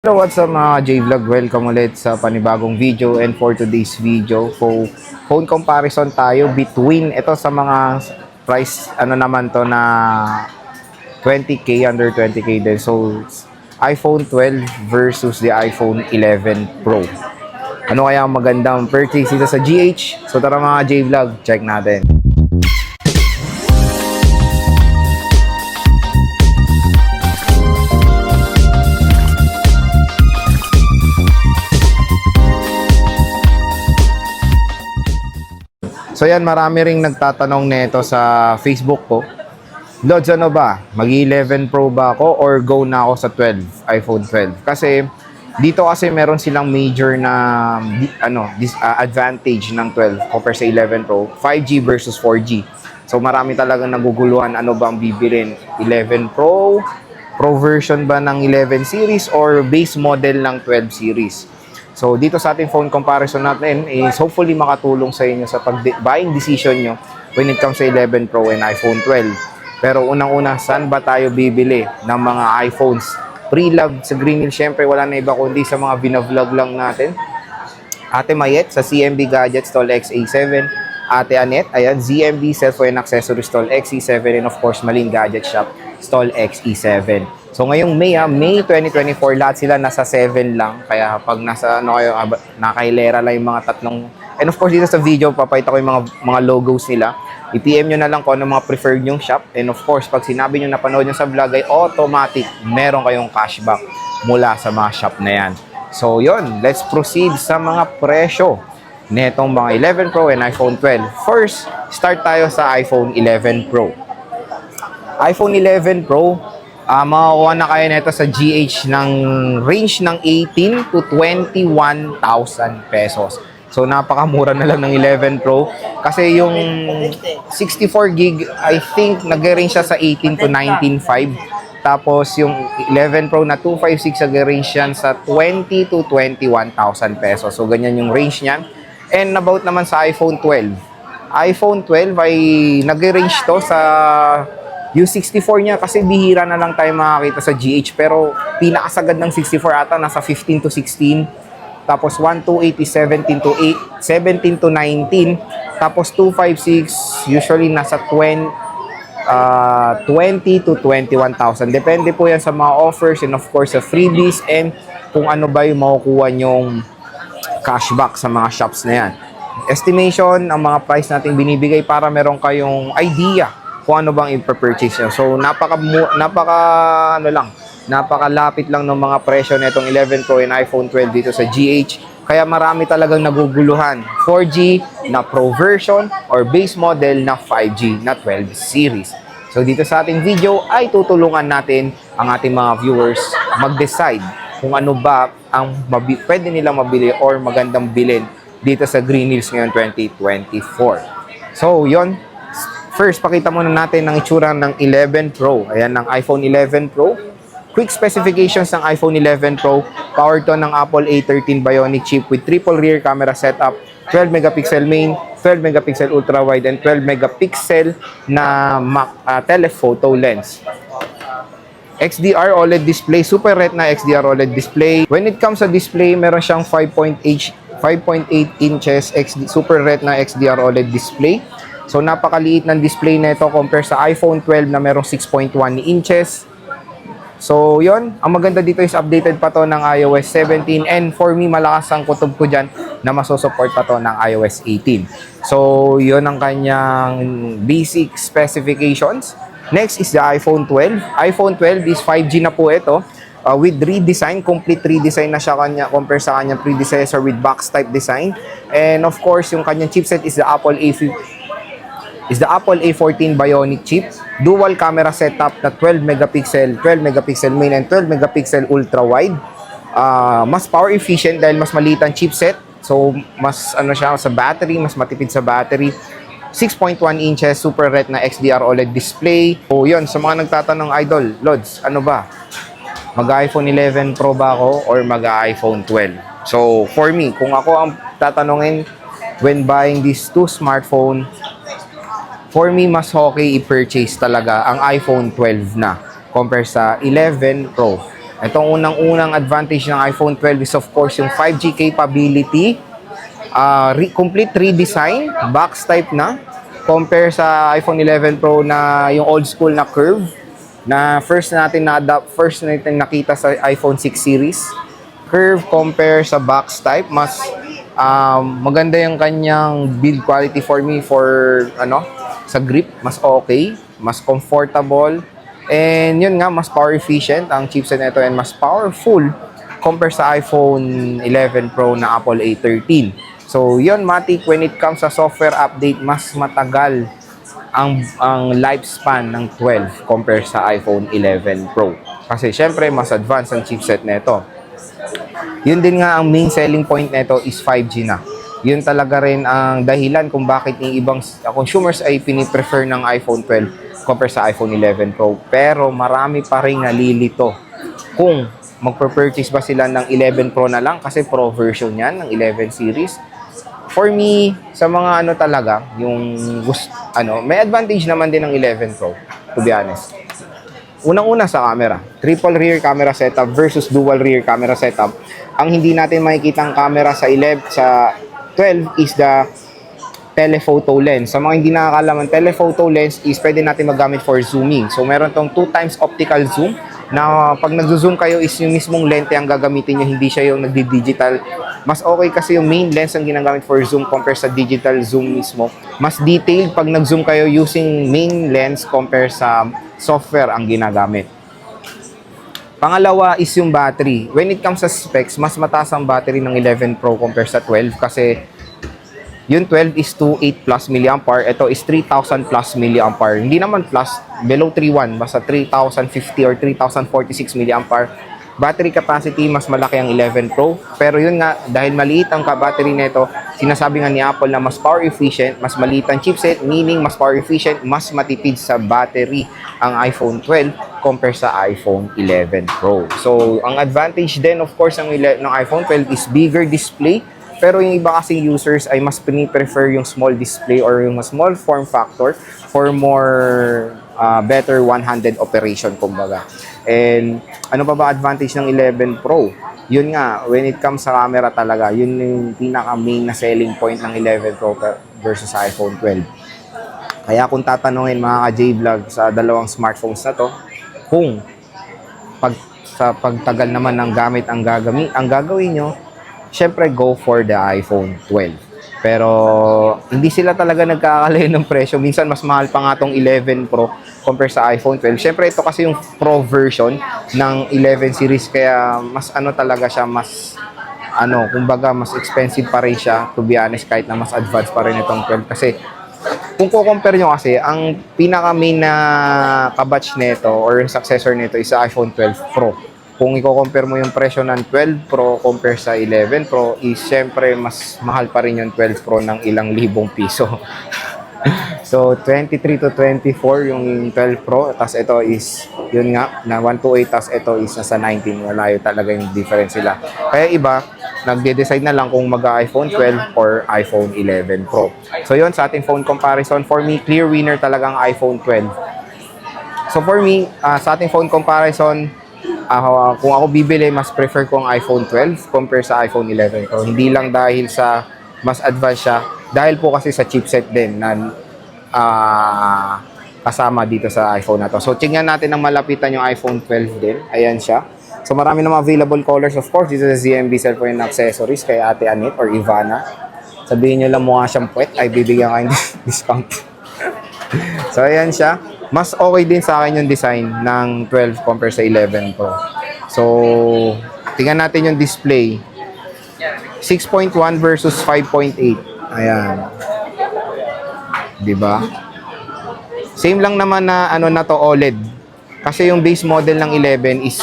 Hello, what's up mga J-Vlog? Welcome ulit sa panibagong video, and for today's video, phone comparison tayo between ito sa mga price naman to na 20k, under 20k din. So iPhone 12 versus the iPhone 11 Pro. Ano kaya ang magandang purchase dito sa GH? So tara mga J-Vlog, check natin. So yan, marami ring nagtatanong nito sa Facebook ko. Lods, ano ba? Mag-11 Pro ba ako or go na ako sa 12, iPhone 12? Kasi dito kasi meron silang major na advantage ng 12 compare sa 11 Pro, 5G versus 4G. So marami talagang naguguluhan, ano ba ang bibilin? 11 Pro, Pro version ba ng 11 series or base model ng 12 series? So, dito sa ating phone comparison natin is hopefully makatulong sa inyo sa buying decision nyo when it comes sa 11 Pro and iPhone 12. Pero unang-una, saan ba tayo bibili ng mga iPhones? Pre-love sa Green Hill, syempre wala na iba kundi sa mga binavlog lang natin. Ate Mayet sa CMB Gadget Stall XA7. Ate Anet, ayan, ZMB Cellphone Accessory Stall XE7, and of course, Malin Gadget Shop Stall XE7. So ngayong May 2024, lahat sila nasa 7 lang. Kaya pag nasa nakahilera lang yung mga tatlong. And of course dito sa video, papakita ko yung mga logos nila. I-PM nyo na lang kung ano mga preferred yung shop. And of course, pag sinabi nyo napanood nyo sa vlog ay automatic, meron kayong cashback mula sa mga shop na yan. So yun, let's proceed sa mga presyo netong mga 11 Pro and iPhone 12. First, start tayo sa iPhone 11 Pro. iPhone 11 Pro, makakuha na kayo nito sa GH ng range ng 18 to 21,000 pesos. So napakamura na lang ng 11 Pro kasi yung 64 gig I think nag-range siya sa 18 to 19,500. Tapos yung 11 Pro na 256 nag-range yan sa 20 to 21,000 pesos. So ganyan yung range niyan. And about naman sa iPhone 12. iPhone 12 ay nag-range to sa yung 64 niya kasi bihira na lang tayo makakita sa GH, pero pinakasagad ng 64 ata nasa 15 to 16. Tapos 128 is 17 to 8, 17 to 19. Tapos 256 usually nasa 20 to 21,000. Depende po yan sa mga offers and of course sa freebies and kung ano ba yung makukuha nyong cashback sa mga shops na yan. Estimation ang mga price natin binibigay para meron kayong idea kung ano bang i-purchase nyo. So napakalapit lang ng mga presyo nitong 11 Pro and iPhone 12 dito sa GH. Kaya marami talagang naguguluhan. 4G na Pro version or base model na 5G na 12 series. So dito sa ating video ay tutulungan natin ang ating mga viewers mag-decide kung ano ba ang pwede nilang mabili or magandang bilhin dito sa Green Hills ngayon 2024. So yon. First, pakita muna natin ang itsura ng 11 Pro. Ayan, ng iPhone 11 Pro. Quick specifications ng iPhone 11 Pro. Powered to ng Apple A13 Bionic chip with triple rear camera setup, 12 megapixel main, 12 megapixel ultra-wide, and 12 megapixel na telephoto lens. XDR OLED display, Super Retina XDR OLED display. When it comes sa display, meron siyang 5.8 inches Super Retina XDR OLED display. So napakaliit ng display nito compare sa iPhone 12 na merong 6.1 inches. So yon, ang maganda dito is updated pa to ng iOS 17, and for me malakas ang kutob ko dyan na masusupport pa to ng iOS 18. So yon ang kanyang basic specifications. Next is the iPhone 12. iPhone 12 is 5G na po ito. With redesign, complete redesign na siya compare sa kanyang predecessor with box type design. And of course, yung kanyang chipset is the Apple A14 Bionic chip. Dual camera setup na 12 megapixel main and 12 megapixel ultra wide. Mas power efficient dahil mas maliit ang chipset. So mas siya sa battery, mas matipid sa battery. 6.1 inches Super Retina XDR OLED display. So yun, sa mga nagtatanong, idol, Lods, ano ba? Mag-iPhone 11 Pro ba ako or mag-iPhone 12? So for me, kung ako ang tatanungin when buying these two smartphone, for me, mas okay i-purchase talaga ang iPhone 12 na compare sa 11 Pro. Itong unang-unang advantage ng iPhone 12 is of course yung 5G capability, complete redesign, box type na, compare sa iPhone 11 Pro na yung old school na curve, na first natin nakita sa iPhone 6 series. Curve compare sa box type, mas maganda yung kanyang build quality for me sa grip, mas okay, mas comfortable, and yun nga, mas power efficient ang chipset nito and mas powerful compare sa iPhone 11 Pro na Apple A13. So yun, Matic, when it comes sa software update, mas matagal ang lifespan ng 12 compare sa iPhone 11 Pro. Kasi syempre, mas advanced ang chipset nito. Yun din nga ang main selling point nito is 5G na. Yun talaga rin ang dahilan kung bakit yung ibang consumers ay piniprefer ng iPhone 12 compare sa iPhone 11 Pro. Pero marami pa rin nalilito kung magpurchase ba sila ng 11 Pro na lang kasi Pro version yan ng 11 series. For me, sa mga talaga, yung may advantage naman din ng 11 Pro, to be honest. Unang-una sa camera, triple rear camera setup versus dual rear camera setup. Ang hindi natin makikita ang camera sa 12 is the telephoto lens. Sa mga hindi nakakalaman, telephoto lens is pwede natin magamit for zooming. So meron tong 2x optical zoom na pag nag-zoom kayo is yung mismong lente ang gagamitin nyo, hindi siya yung nagdi-digital. Mas okay kasi yung main lens ang ginagamit for zoom compare sa digital zoom mismo. Mas detailed pag nag-zoom kayo using main lens compare sa software ang ginagamit. Pangalawa is yung battery. When it comes sa specs, mas mataas ang battery ng 11 Pro compare sa 12 kasi yung 12 is 28 plus milliampere, ito is 3,000 plus milliampere. Hindi naman plus, below 3,1, basta 3,050 or 3,046 milliampere. Battery capacity, mas malaki ang 11 Pro. Pero yun nga, dahil maliit ang battery nito, sinasabi nga ni Apple na mas power efficient, mas maliit ang chipset, meaning mas power efficient, mas matipid sa battery ang iPhone 12 compare sa iPhone 11 Pro. So, ang advantage din, of course, ng iPhone 12 is bigger display. Pero yung iba kasing users ay mas prefer yung small display or yung small form factor for more better one-handed operation, kumbaga. And ano pa ba advantage ng 11 Pro? Yun nga, when it comes sa camera talaga, yun yung pinaka-main na selling point ng 11 Pro versus iPhone 12. Kaya kung tatanungin mga ka-J-Vlog sa dalawang smartphones na to, kung sa pagtagal naman ng gamit ang gagawin nyo, syempre go for the iPhone 12. Pero hindi sila talaga nagkakalayo ng presyo. Minsan mas mahal pa nga tong 11 Pro compare sa iPhone 12. Syempre ito kasi yung Pro version ng 11 series kaya mas talaga siya, mas kumbaga mas expensive pa rin siya, to be honest, kahit na mas advanced pa rin itong 12 kasi kung ko-compare nyo kasi, ang pinaka-main na kabatch nito or successor nito is sa iPhone 12 Pro. Kung i-compare mo yung presyo ng 12 Pro compare sa 11 Pro, is syempre mas mahal pa rin yung 12 Pro ng ilang libong piso. So, 23 to 24 yung 12 Pro, tas ito is, yun nga, na 128, tas ito is nasa 19. Malayo talaga yung difference sila. Kaya iba, nagde-decide na lang kung mag-iPhone 12 or iPhone 11 Pro. So, yun, sa ating phone comparison, for me, clear winner talaga ang iPhone 12. So, for me, sa ating phone comparison, kung ako bibili, mas prefer ko ang iPhone 12 compare sa iPhone 11 Pro. Hindi lang dahil sa mas advanced siya, dahil po kasi sa chipset din na kasama dito sa iPhone na to. So, tingnan natin ang malapitan yung iPhone 12 din. Ayan siya. So, marami na mga available colors. Of course, dito sa ZMB Cellphone and Accessories kay Ate Anit or Ivana. Sabihin nyo lang mukha siyang puwet, ay bibigyan kayo ng discount. So, ayan siya. Mas okay din sa akin yung design ng 12 compare sa 11 Pro. So, tingnan natin yung display. 6.1 versus 5.8. Ayan. Diba? Same lang naman na na to, OLED. Kasi yung base model ng 11 is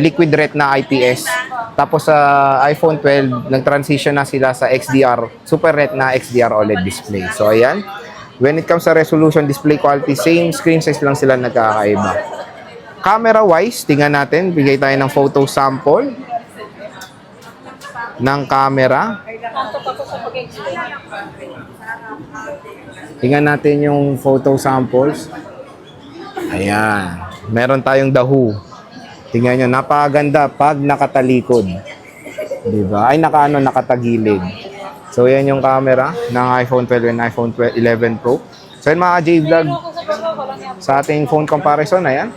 liquid retina IPS. Tapos sa iPhone 12, nag-transition na sila sa XDR, Super Retina XDR OLED display. So, ayan. When it comes sa resolution, display quality, same screen size lang sila nagkakaiba. Camera-wise, tingnan natin. Bigay tayo ng photo sample ng camera. Tingnan natin yung photo samples. Ayan. Meron tayong The Who. Tingnan nyo, napakaganda pag nakatalikod. Diba? Ay, nakatagilid. So, yan yung camera ng iPhone 12 and iPhone 11 Pro. So, yun mga J-Vlog sa ating phone comparison. Ayan.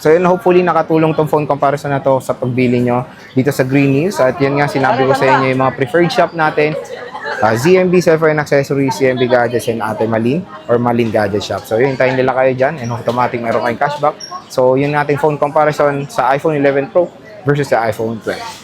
So, yun, hopefully nakatulong tong phone comparison na to sa pagbili nyo dito sa Green News. At yun nga, sinabi ko sa inyo yung mga preferred shop natin. ZMB Cellphone Accessories, ZMB Gadgets, and Ate Malin or Malin Gadget Shop. So, yun, hintayin nila kayo dyan and automatic meron kayong cashback. So, yun ating phone comparison sa iPhone 11 Pro versus sa iPhone 12.